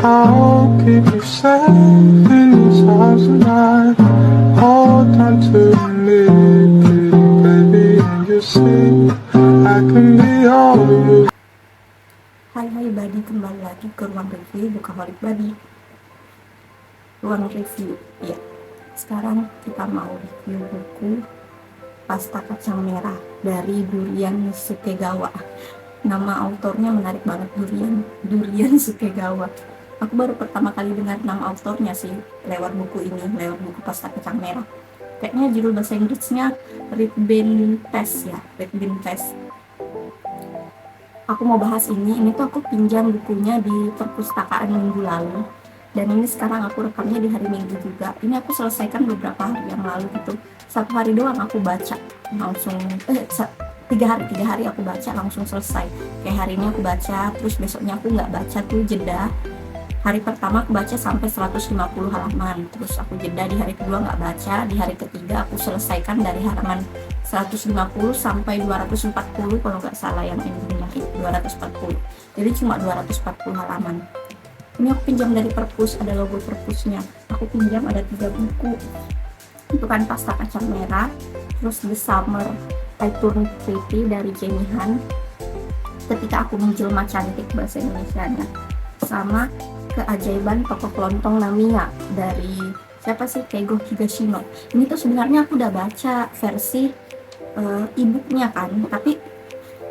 I'll keep you safe in this house tonight. Hold on to me, pretty baby, and you see I can be all of you. Hai Badi, kembali lagi ke ruang review Bukaholic Badi. Ruang review, ya. Sekarang kita mau review buku Pasta Kacang Merah dari Durian Sukegawa. Nama autornya menarik banget, Durian Sukegawa. Aku baru pertama kali dengar nama autornya sih lewat buku ini, lewat buku Pasta Kacang Merah. Kayaknya judul bahasa Inggrisnya Red Bean Paste ya, Red Bean Paste. Aku mau bahas ini tuh aku pinjam bukunya di perpustakaan minggu lalu, dan ini sekarang aku rekamnya di hari Minggu juga. Ini aku selesaikan beberapa hari yang lalu gitu. Satu hari doang aku baca langsung, tiga hari aku baca langsung selesai. Kayak hari ini aku baca, terus besoknya aku nggak baca tuh, jeda. Hari pertama aku baca sampai 150 halaman, terus aku jeda di hari kedua nggak baca, di hari ketiga aku selesaikan dari halaman 150 sampai 240 kalau nggak salah, yang endingnya 240. Jadi cuma 240 halaman. Ini aku pinjam dari perpus, ada logo perpusnya. Aku pinjam ada 3 buku. Itu kan Pasta Kacang Merah, terus The Summer I Turned Pretty dari Jenny Han, Ketika Aku Menjelma Cantik bahasa Indonesianya, sama Keajaiban Toko Kelontong Namiya dari siapa sih, Keigo Higashino. Ini tuh sebenarnya aku udah baca versi e-booknya kan, tapi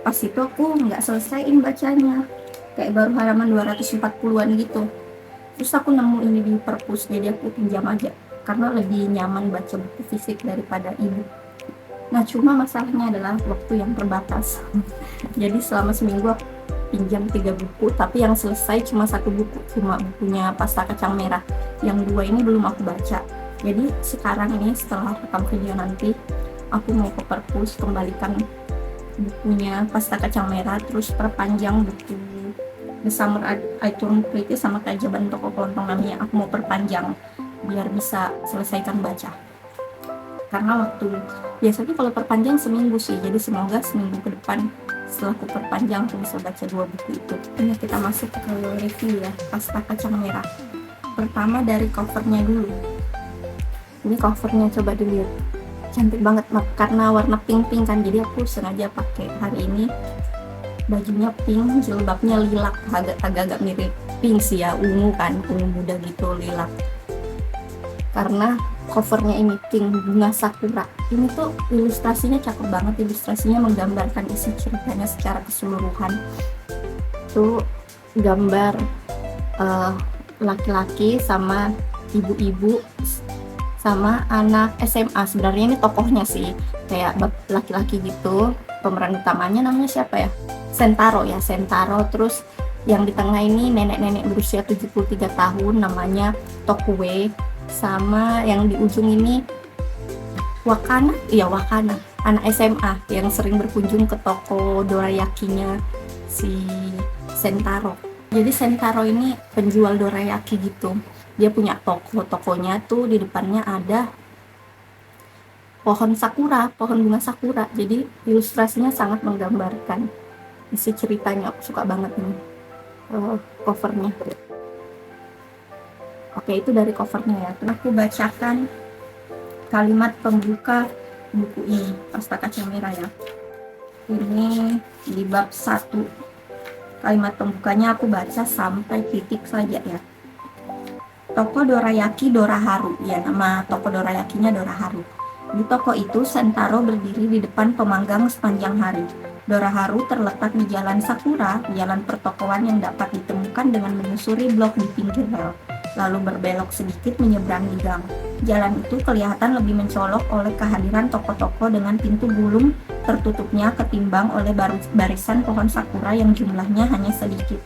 pas itu aku nggak selesaiin bacanya, kayak baru halaman 240-an gitu. Terus aku nemu ini di perpus, jadi aku pinjam aja karena lebih nyaman baca buku fisik daripada e-book. Nah cuma masalahnya adalah waktu yang terbatas. Jadi selama seminggu aku pinjam 3 buku, tapi yang selesai cuma 1 buku, cuma bukunya Pasta Kacang Merah. Yang 2 ini belum aku baca. Jadi sekarang ini setelah rekam video nanti, aku mau ke perpus kembalikan bukunya Pasta Kacang Merah, terus perpanjang buku The Summer I Turned Pretty sama Keajaiban Toko Kelontong Namiya. Aku mau perpanjang biar bisa selesaikan baca. Karena waktu biasanya kalau perpanjang seminggu sih, jadi semoga seminggu ke depan setelah aku perpanjang aku bisa baca 2 buku itu. Ini kita masuk ke review ya, Pasta Kacang Merah. Pertama dari covernya dulu. Ini covernya, coba dilihat, cantik banget karena warna pink kan, jadi aku sengaja pakai hari ini. Bajunya pink, jilbabnya lilac, agak-agak mirip pink sih ya, ungu kan, ungu muda gitu, lilac. Karena covernya ini pink, bunga sakura. Ini tuh ilustrasinya cakep banget, ilustrasinya menggambarkan isi ceritanya secara keseluruhan. Tuh gambar laki-laki sama ibu-ibu sama anak SMA. Sebenarnya ini tokohnya sih, kayak laki-laki gitu. Pemeran utamanya namanya siapa ya? Sentaro. Terus yang di tengah ini nenek-nenek berusia 73 tahun, namanya Tokue. Sama yang di ujung ini Wakana, anak SMA yang sering berkunjung ke toko dorayakinya si Sentaro. Jadi Sentaro ini penjual dorayaki gitu. Dia punya tokonya tuh di depannya ada pohon bunga sakura. Jadi ilustrasinya sangat menggambarkan isi ceritanya. Aku suka banget nih covernya. Oke, itu dari covernya ya. Terus aku bacakan kalimat pembuka buku ini, Pasta Kacang Merah ya. Ini di bab 1. Kalimat pembukanya aku baca sampai titik saja ya. Toko Dorayaki Doraharu. Ya, nama toko dorayakinya Doraharu. Di toko itu Sentaro berdiri di depan pemanggang sepanjang hari. Doraharu terletak di Jalan Sakura, jalan pertokoan yang dapat ditemukan dengan menyusuri blok di pinggir rel, lalu berbelok sedikit menyeberangi gang. Jalan itu kelihatan lebih mencolok oleh kehadiran toko-toko dengan pintu gulung tertutupnya ketimbang oleh barisan pohon sakura yang jumlahnya hanya sedikit.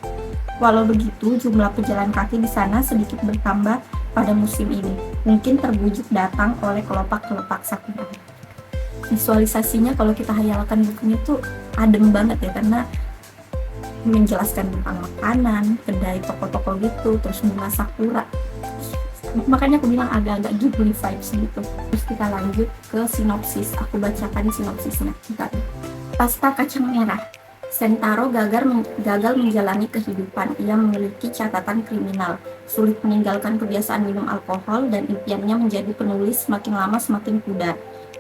Walau begitu, jumlah pejalan kaki di sana sedikit bertambah pada musim ini, mungkin terbujuk datang oleh kelopak-kelopak sakura. Visualisasinya kalau kita hayalkan bukunya tuh adem banget ya, karena menjelaskan tentang makanan, kedai, toko-toko gitu, terus bunga sakura. Makanya aku bilang agak-agak Ghibli vibes gitu. Terus kita lanjut ke sinopsis. Aku bacakan sinopsisnya. Pasta Kacang Merah. Sentaro gagal menjalani kehidupan. Ia memiliki catatan kriminal, sulit meninggalkan kebiasaan minum alkohol, dan impiannya menjadi penulis semakin lama semakin pudar.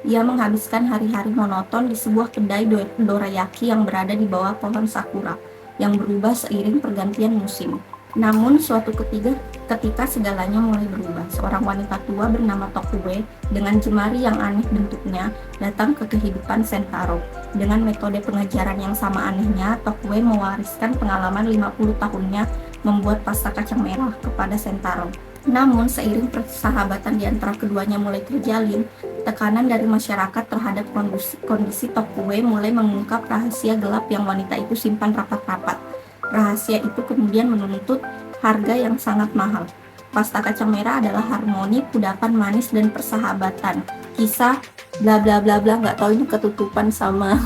Ia menghabiskan hari-hari monoton di sebuah kedai dorayaki yang berada di bawah pohon sakura, yang berubah seiring pergantian musim. Namun suatu ketika segalanya mulai berubah. Seorang wanita tua bernama Tokue dengan jemari yang aneh bentuknya datang ke kehidupan Sentaro. Dengan metode pengejaran yang sama anehnya, Tokue mewariskan pengalaman 50 tahunnya membuat pasta kacang merah kepada Sentaro. Namun seiring persahabatan di antara keduanya mulai terjalin, tekanan dari masyarakat terhadap kondisi Tokue mulai mengungkap rahasia gelap yang wanita itu simpan rapat-rapat. Rahasia itu kemudian menuntut harga yang sangat mahal. Pasta kacang merah adalah harmoni, kudapan manis, dan persahabatan. Kisah bla bla bla bla, nggak tahu ini ketutupan sama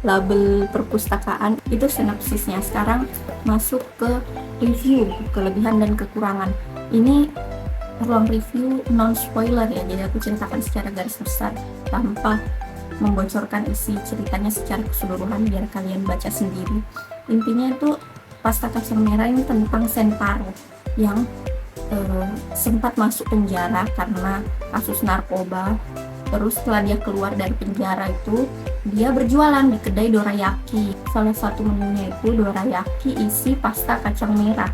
label perpustakaan. Itu sinopsisnya. Sekarang masuk ke review, kelebihan dan kekurangan. Ini ruang review non spoiler ya, jadi aku ceritakan secara garis besar tanpa membocorkan isi ceritanya secara keseluruhan biar kalian baca sendiri. Intinya itu pasta kacang merah ini tentang Sentaro yang sempat masuk penjara karena kasus narkoba. Terus setelah dia keluar dari penjara itu, dia berjualan di kedai dorayaki. Salah satu menunya itu dorayaki isi pasta kacang merah.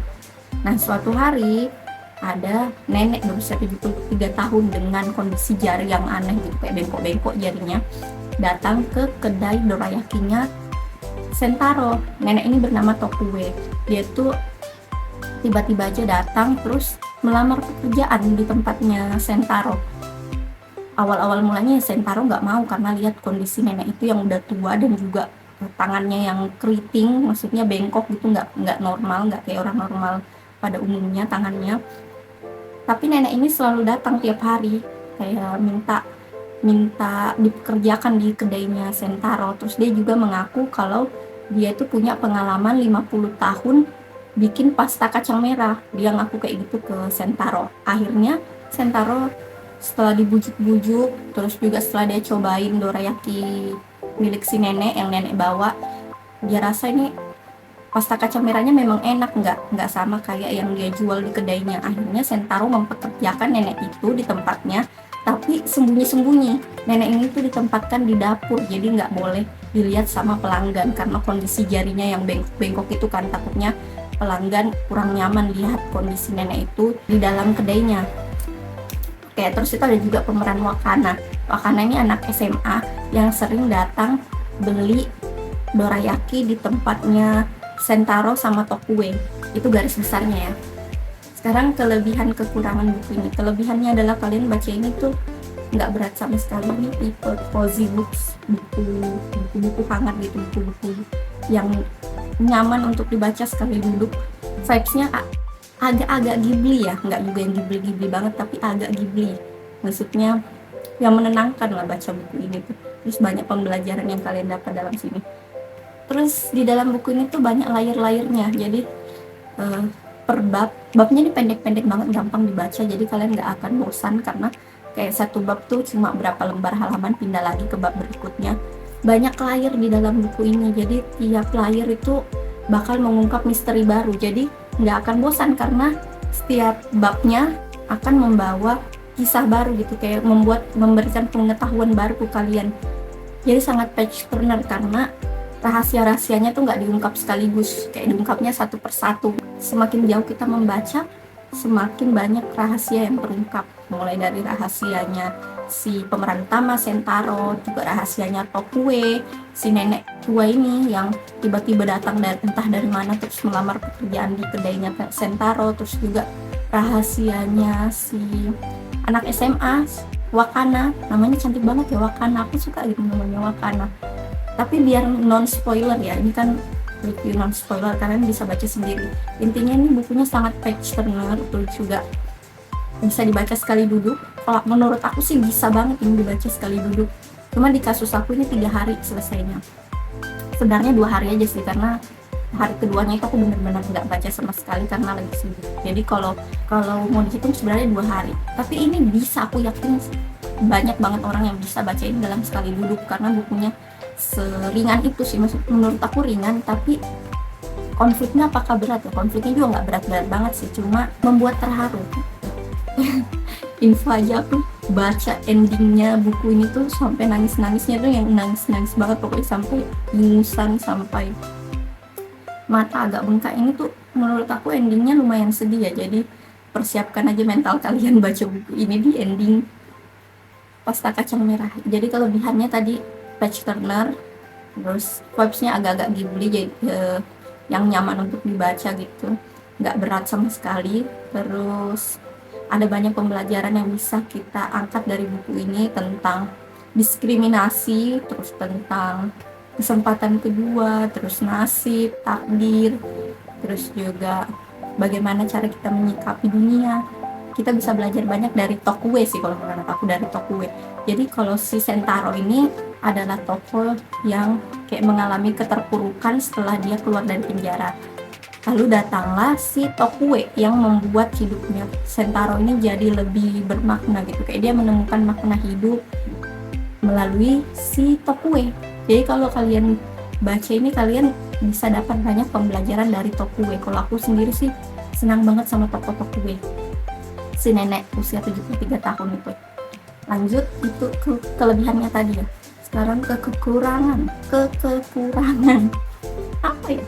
Nah, suatu hari ada nenek berusia 73 tahun dengan kondisi jari yang aneh gitu, kayak bengkok-bengkok jarinya, datang ke kedai dorayakinya Sentaro. Nenek ini bernama Tokue. Dia tuh tiba-tiba aja datang terus melamar pekerjaan di tempatnya Sentaro. Awal-awal mulanya Sentaro nggak mau karena lihat kondisi nenek itu yang udah tua dan juga tangannya yang keriting, maksudnya bengkok gitu, nggak normal, nggak kayak orang normal pada umumnya tangannya. Tapi nenek ini selalu datang tiap hari, kayak minta dipekerjakan di kedainya Sentaro. Terus dia juga mengaku kalau dia itu punya pengalaman 50 tahun bikin pasta kacang merah. Dia ngaku kayak gitu ke Sentaro. Akhirnya Sentaro setelah dibujuk-bujuk, terus juga setelah dia cobain dorayaki milik si nenek yang nenek bawa, dia rasa ini pasta kacang merahnya memang enak, nggak sama kayak yang dia jual di kedainya. Akhirnya Sentaro mempekerjakan nenek itu di tempatnya, tapi sembunyi-sembunyi. Nenek ini tuh ditempatkan di dapur, jadi nggak boleh dilihat sama pelanggan karena kondisi jarinya yang bengkok itu kan, takutnya pelanggan kurang nyaman lihat kondisi nenek itu di dalam kedainya. Oke, terus itu ada juga pemeran Wakana. Wakana ini anak SMA yang sering datang beli dorayaki di tempatnya Sentaro sama Tokue. Itu garis besarnya ya. Sekarang kelebihan kekurangan buku ini. Kelebihannya adalah kalian baca ini tuh nggak berat sama sekali. Ini tipe cozy books, buku-buku hangat gitu, buku-buku yang nyaman untuk dibaca sekali duduk. Vibes-nya agak-agak Ghibli ya, nggak juga yang Ghibli banget, tapi agak Ghibli. Maksudnya yang menenangkan lah baca buku ini tuh. Terus banyak pembelajaran yang kalian dapat dalam sini. Terus di dalam buku ini tuh banyak layer-layernya. Jadi per babnya ini pendek-pendek banget, gampang dibaca. Jadi kalian nggak akan bosan karena kayak satu bab tuh cuma berapa lembar halaman, pindah lagi ke bab berikutnya. Banyak layer di dalam buku ini. Jadi tiap layer itu bakal mengungkap misteri baru. Jadi nggak akan bosan karena setiap babnya akan membawa kisah baru gitu, kayak memberikan pengetahuan baru ke kalian. Jadi sangat page turner karena rahasia-rahasianya tuh nggak diungkap sekaligus, kayak diungkapnya satu persatu. Semakin jauh kita membaca, semakin banyak rahasia yang terungkap, mulai dari rahasianya si pemeran utama Sentaro, juga rahasianya Tokue, si nenek tua ini yang tiba-tiba datang dari entah dari mana terus melamar pekerjaan di kedainya Sentaro. Terus juga rahasianya si anak SMA Wakana, namanya cantik banget ya Wakana, aku suka gitu namanya Wakana. Tapi biar non spoiler ya, ini kan review non spoiler, kalian bisa baca sendiri. Intinya ini bukunya sangat page turner, terus juga bisa dibaca sekali duduk. Kalau menurut aku sih bisa banget ini dibaca sekali duduk. Cuma di kasus aku ini 3 hari selesainya. Sebenarnya 2 hari aja sih, karena hari keduanya itu aku benar-benar nggak baca sama sekali karena lagi sibuk. Jadi kalau mau dihitung sebenarnya 2 hari. Tapi ini bisa, aku yakin banyak banget orang yang bisa baca ini dalam sekali duduk karena bukunya seringan itu sih, menurut aku ringan, tapi konfliknya apakah berat ya? Konfliknya juga nggak berat-berat banget sih, cuma membuat terharu. Info aja, aku baca endingnya buku ini tuh sampai nangis-nangisnya tuh yang nangis-nangis banget, pokoknya sampai ingusan, sampai mata agak bengkak. Ini tuh menurut aku endingnya lumayan sedih ya, jadi persiapkan aja mental kalian baca buku ini di ending Pasta Kacang Merah. Jadi kelebihannya tadi page turner, terus vibes-nya agak-agak Ghibli, jadi yang nyaman untuk dibaca gitu, nggak berat sama sekali. Terus ada banyak pembelajaran yang bisa kita angkat dari buku ini, tentang diskriminasi, terus tentang kesempatan kedua, terus nasib, takdir, terus juga bagaimana cara kita menyikapi dunia. Kita bisa belajar banyak dari Tokue sih kalau menurut aku, dari Tokue. Jadi kalau si Sentaro ini adalah tokoh yang kayak mengalami keterpurukan setelah dia keluar dari penjara. Lalu datanglah si Tokue yang membuat hidupnya Sentaro ini jadi lebih bermakna gitu. Kayak dia menemukan makna hidup melalui si Tokue. Jadi kalau kalian baca ini, kalian bisa dapat banyak pembelajaran dari Tokue. Kalau aku sendiri sih senang banget sama tokoh Tokue, si nenek usia 73 tahun itu. Lanjut, itu ke kelebihannya tadi ya. Sekarang ke kekurangan. Apa ya?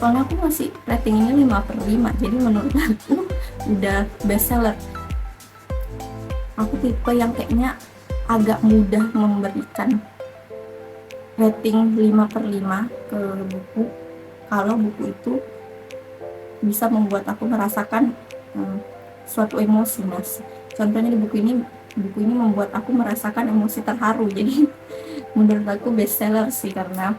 Soalnya aku masih rating ini 5/5, jadi menurut aku udah bestseller. Aku tipe yang kayaknya agak mudah memberikan rating 5/5 ke buku kalau buku itu bisa membuat aku merasakan suatu emosi, mas. Contohnya di buku ini membuat aku merasakan emosi terharu. Jadi menurut aku bestseller sih karena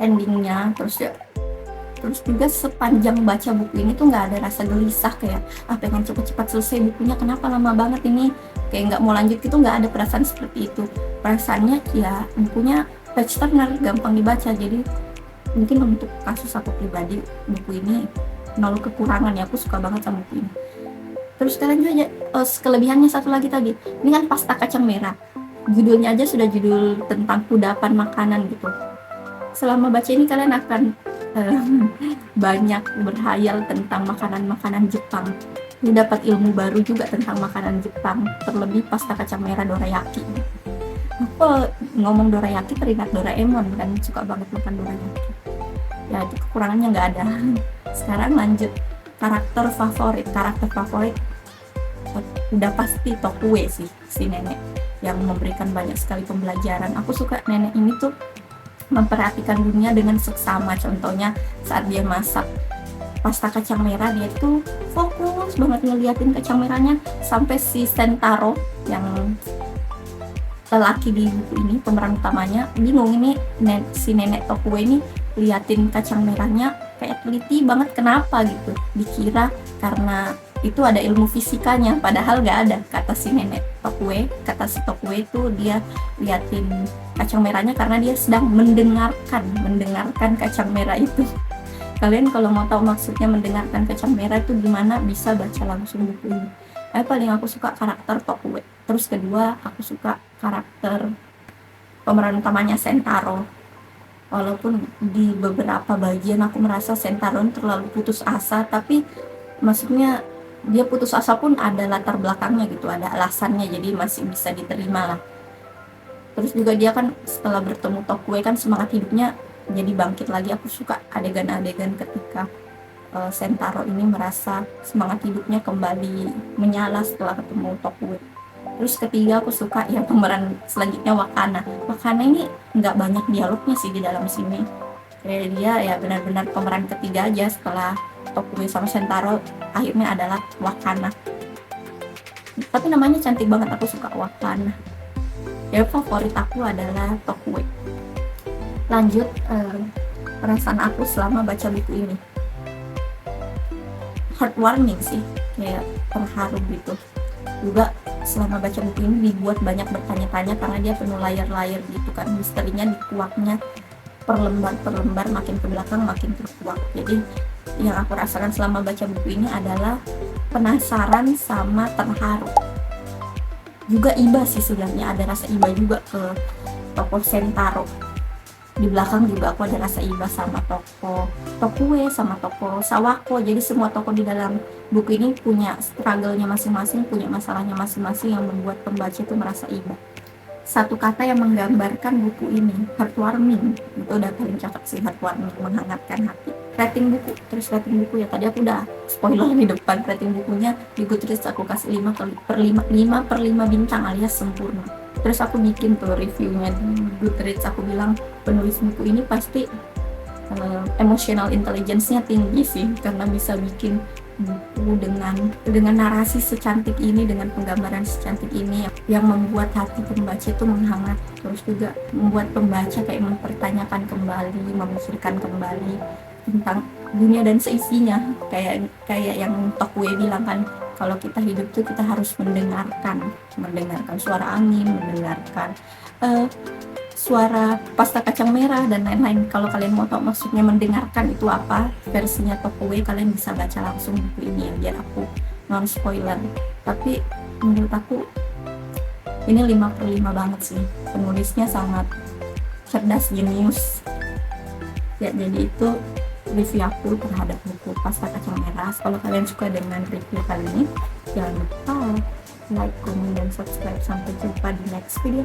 endingnya. Terus juga sepanjang baca buku ini tuh nggak ada rasa gelisah kayak pengen cepet-cepet selesai bukunya, kenapa lama banget ini, kayak nggak mau lanjut gitu. Nggak ada perasaan seperti itu. Perasaannya ya bukunya page turner, gampang dibaca. Jadi mungkin untuk kasus aku pribadi, buku ini nol kekurangan ya, aku suka banget sama buku ini. Terus kalian juga kelebihannya satu lagi tadi, ini kan Pasta Kacang Merah, judulnya aja sudah judul tentang kudapan makanan gitu. Selama baca ini kalian akan banyak berhayal tentang makanan-makanan Jepang. Ini dapat ilmu baru juga tentang makanan Jepang, terlebih Pasta Kacang Merah dorayaki. Aku ngomong dorayaki teringat Doraemon kan, suka banget makan dorayaki. Ya itu kekurangannya nggak ada. Sekarang lanjut karakter favorit udah pasti Tokue sih, si nenek yang memberikan banyak sekali pembelajaran. Aku suka nenek ini tuh memperhatikan dunia dengan seksama. Contohnya saat dia masak pasta kacang merah, dia tuh fokus banget ngeliatin kacang merahnya, sampai si Sentaro yang lelaki di buku ini, pemeran utamanya, bingung ini si nenek Tokue ini liatin kacang merahnya kayak teliti banget, kenapa gitu. Dikira karena itu ada ilmu fisikanya, padahal nggak ada. Kata si Tokue itu dia liatin kacang merahnya karena dia sedang mendengarkan kacang merah itu. Kalian kalau mau tahu maksudnya mendengarkan kacang merah itu gimana, bisa baca langsung buku ini. Paling aku suka karakter Tokue. Terus kedua, aku suka karakter pemeran utamanya Sentaro. Walaupun di beberapa bagian aku merasa Sentaro terlalu putus asa, tapi maksudnya dia putus asa pun ada latar belakangnya gitu, ada alasannya, jadi masih bisa diterima lah. Terus juga dia kan setelah bertemu Tokue kan semangat hidupnya jadi bangkit lagi. Aku suka adegan-adegan ketika Sentaro ini merasa semangat hidupnya kembali menyala setelah ketemu Tokue. Terus ketiga, aku suka ya pemeran selanjutnya Wakana ini nggak banyak dialognya sih di dalam sini, kayak dia ya benar-benar pemeran ketiga aja setelah Tokue sama Sentaro, akhirnya adalah Wakana. Tapi namanya cantik banget, aku suka Wakana. Ya favorit aku adalah Tokue. Lanjut, perasaan aku selama baca buku ini heartwarming sih, kayak terharu gitu. Juga selama baca buku ini dibuat banyak bertanya-tanya karena dia penuh layer-layer gitu kan, misterinya dikuaknya per lembar, makin ke belakang makin terkuak. Jadi yang aku rasakan selama baca buku ini adalah penasaran sama terharu. juga iba sih sebenarnya, ada rasa iba juga ke toko Sentaro. Di belakang juga aku ada rasa iba sama toko Tokue sama toko Sawako. Jadi semua toko di dalam buku ini punya struggle-nya masing-masing, punya masalahnya masing-masing yang membuat pembaca itu merasa iba. Satu kata yang menggambarkan buku ini, heartwarming. Itu udah paling cocok sih, heartwarming, menghangatkan hati. Rating buku, terus rating buku ya tadi aku udah spoiler di depan. Rating bukunya di Goodreads aku kasih 5/5 bintang alias sempurna. Terus aku bikin tuh reviewnya di Goodreads, aku bilang penulis buku ini pasti emotional intelligence-nya tinggi sih, karena bisa bikin buku dengan narasi secantik ini, dengan penggambaran secantik ini yang membuat hati pembaca itu menghangat, terus juga membuat pembaca kayak mempertanyakan kembali, memikirkan kembali tentang dunia dan seisinya, kayak yang Tokue bilang kan, kalau kita hidup tuh kita harus mendengarkan suara angin, mendengarkan suara pasta kacang merah dan lain-lain. Kalau kalian mau tahu maksudnya mendengarkan itu apa, versinya Tokue, kalian bisa baca langsung buku ini ya, biar aku non spoiler. Tapi menurut aku ini 5/5 banget sih, penulisnya sangat cerdas, jenius ya. Jadi itu review aku terhadap buku Pasta Kacang Merah. Kalau kalian suka dengan review kali ini, jangan lupa like, comment, dan subscribe. Sampai jumpa di next video.